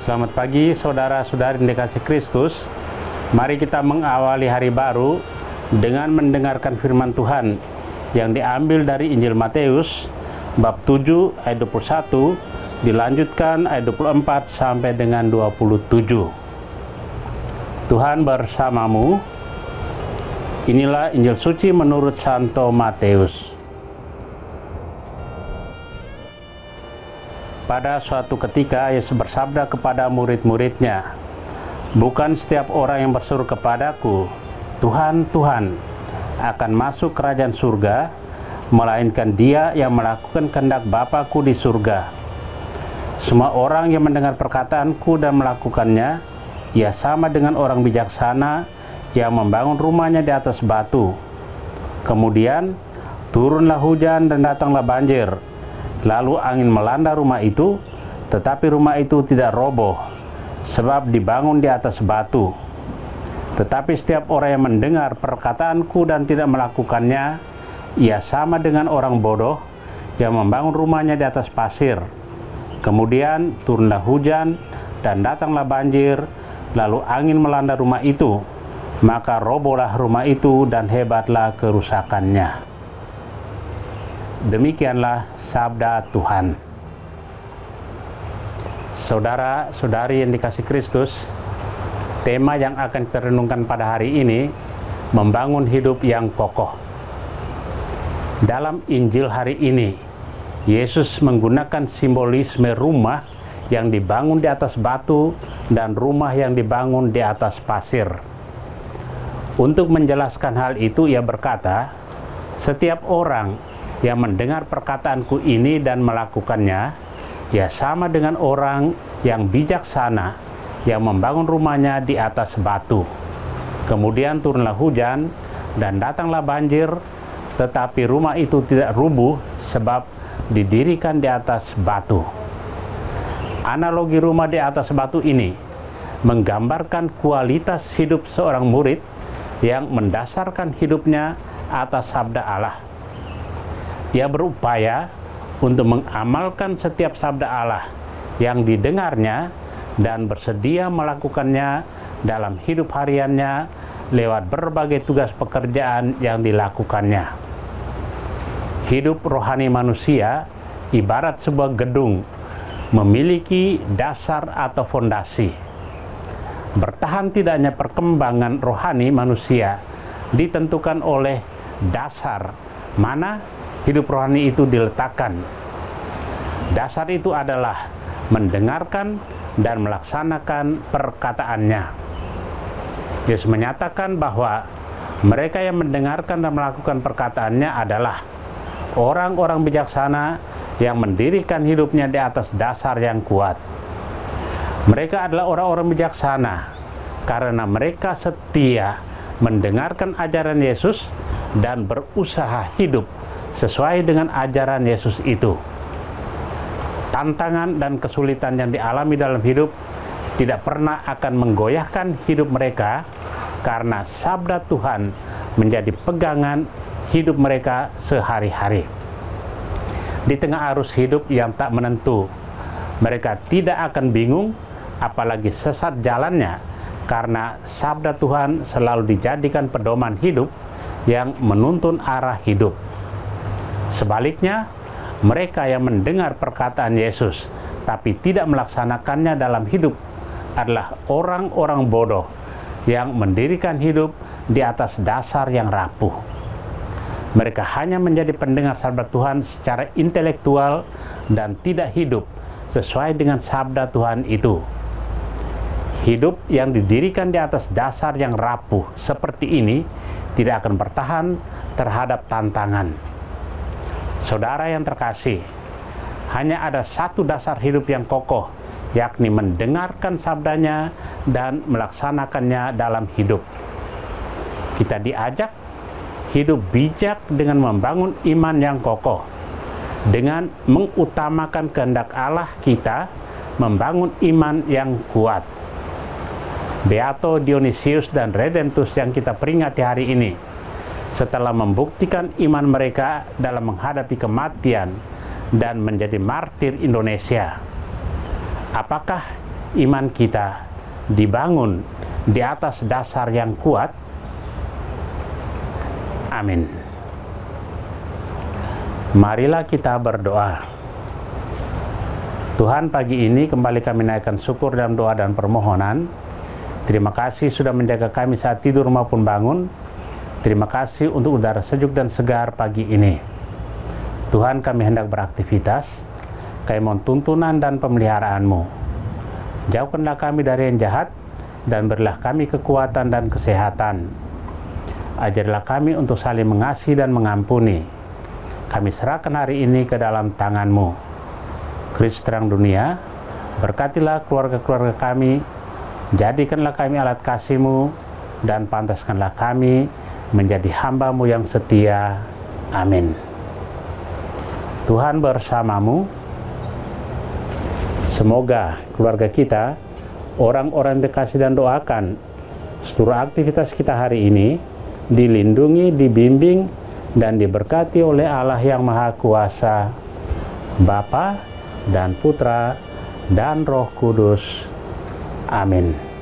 Selamat pagi saudara-saudari yang dikasihi Kristus. Mari kita mengawali hari baru dengan mendengarkan firman Tuhan yang diambil dari Injil Matius bab 7 ayat 21 dilanjutkan ayat 24 sampai dengan 27. Tuhan bersamamu. Inilah Injil suci menurut Santo Matius. Pada suatu ketika Yesus bersabda kepada murid-muridnya, "Bukan setiap orang yang berseru kepadaku, Tuhan, Tuhan, akan masuk kerajaan surga, melainkan dia yang melakukan kehendak Bapa-Ku di surga. Semua orang yang mendengar perkataanku dan melakukannya, ia sama dengan orang bijaksana yang membangun rumahnya di atas batu. Kemudian turunlah hujan dan datanglah banjir. Lalu angin melanda rumah itu, tetapi rumah itu tidak roboh, sebab dibangun di atas batu. Tetapi setiap orang yang mendengar perkataanku dan tidak melakukannya, ia sama dengan orang bodoh yang membangun rumahnya di atas pasir. Kemudian turunlah hujan dan datanglah banjir, lalu angin melanda rumah itu, maka robohlah rumah itu dan hebatlah kerusakannya." Demikianlah sabda Tuhan. Saudara-saudari yang dikasihi Kristus, tema yang akan kita renungkan pada hari ini, membangun hidup yang kokoh. Dalam Injil hari ini, Yesus menggunakan simbolisme rumah yang dibangun di atas batu dan rumah yang dibangun di atas pasir. Untuk menjelaskan hal itu, ia berkata, "Setiap orang yang mendengar perkataanku ini dan melakukannya, ya sama dengan orang yang bijaksana yang membangun rumahnya di atas batu. Kemudian turunlah hujan dan datanglah banjir, tetapi rumah itu tidak rubuh sebab didirikan di atas batu." Analogi rumah di atas batu ini menggambarkan kualitas hidup seorang murid yang mendasarkan hidupnya atas sabda Allah. Ia berupaya untuk mengamalkan setiap sabda Allah yang didengarnya dan bersedia melakukannya dalam hidup hariannya lewat berbagai tugas pekerjaan yang dilakukannya. Hidup rohani manusia ibarat sebuah gedung, memiliki dasar atau fondasi. Bertahan tidaknya perkembangan rohani manusia ditentukan oleh dasar mana hidup rohani itu diletakkan. Dasar itu adalah mendengarkan dan melaksanakan perkataannya. Yesus menyatakan bahwa mereka yang mendengarkan dan melakukan perkataannya adalah orang-orang bijaksana yang mendirikan hidupnya di atas dasar yang kuat. Mereka adalah orang-orang bijaksana karena mereka setia mendengarkan ajaran Yesus dan berusaha hidup sesuai dengan ajaran Yesus itu. Tantangan dan kesulitan yang dialami dalam hidup tidak pernah akan menggoyahkan hidup mereka karena sabda Tuhan menjadi pegangan hidup mereka sehari-hari. Di tengah arus hidup yang tak menentu, mereka tidak akan bingung apalagi sesat jalannya karena sabda Tuhan selalu dijadikan pedoman hidup yang menuntun arah hidup. Sebaliknya, mereka yang mendengar perkataan Yesus tapi tidak melaksanakannya dalam hidup adalah orang-orang bodoh yang mendirikan hidup di atas dasar yang rapuh. Mereka hanya menjadi pendengar sabda Tuhan secara intelektual dan tidak hidup sesuai dengan sabda Tuhan itu. Hidup yang didirikan di atas dasar yang rapuh seperti ini tidak akan bertahan terhadap tantangan. Saudara yang terkasih, hanya ada satu dasar hidup yang kokoh, yakni mendengarkan sabdanya dan melaksanakannya dalam hidup. Kita diajak hidup bijak dengan membangun iman yang kokoh, dengan mengutamakan kehendak Allah kita, membangun iman yang kuat. Beato Dionysius dan Redemptus yang kita peringati hari ini, setelah membuktikan iman mereka dalam menghadapi kematian dan menjadi martir Indonesia, apakah iman kita dibangun di atas dasar yang kuat. Amin. Marilah kita berdoa. Tuhan, pagi ini kembali kami naikkan syukur dalam doa dan permohonan. Terima kasih sudah menjaga kami saat tidur maupun bangun. Terima kasih untuk udara sejuk dan segar pagi ini. Tuhan, kami hendak beraktivitas. Kami mohon tuntunan dan pemeliharaan-Mu. Jauhkanlah kami dari yang jahat, dan berilah kami kekuatan dan kesehatan. Ajarilah kami untuk saling mengasihi dan mengampuni. Kami serahkan hari ini ke dalam tangan-Mu. Kristus terang dunia, berkatilah keluarga-keluarga kami, jadikanlah kami alat kasih-Mu, dan pantaskanlah kami menjadi hamba-Mu yang setia. Amin. Tuhan bersamamu. Semoga keluarga kita, orang-orang yang dikasih dan doakan, seluruh aktivitas kita hari ini dilindungi, dibimbing, dan diberkati oleh Allah yang Maha Kuasa, Bapa dan Putra dan Roh Kudus. Amin.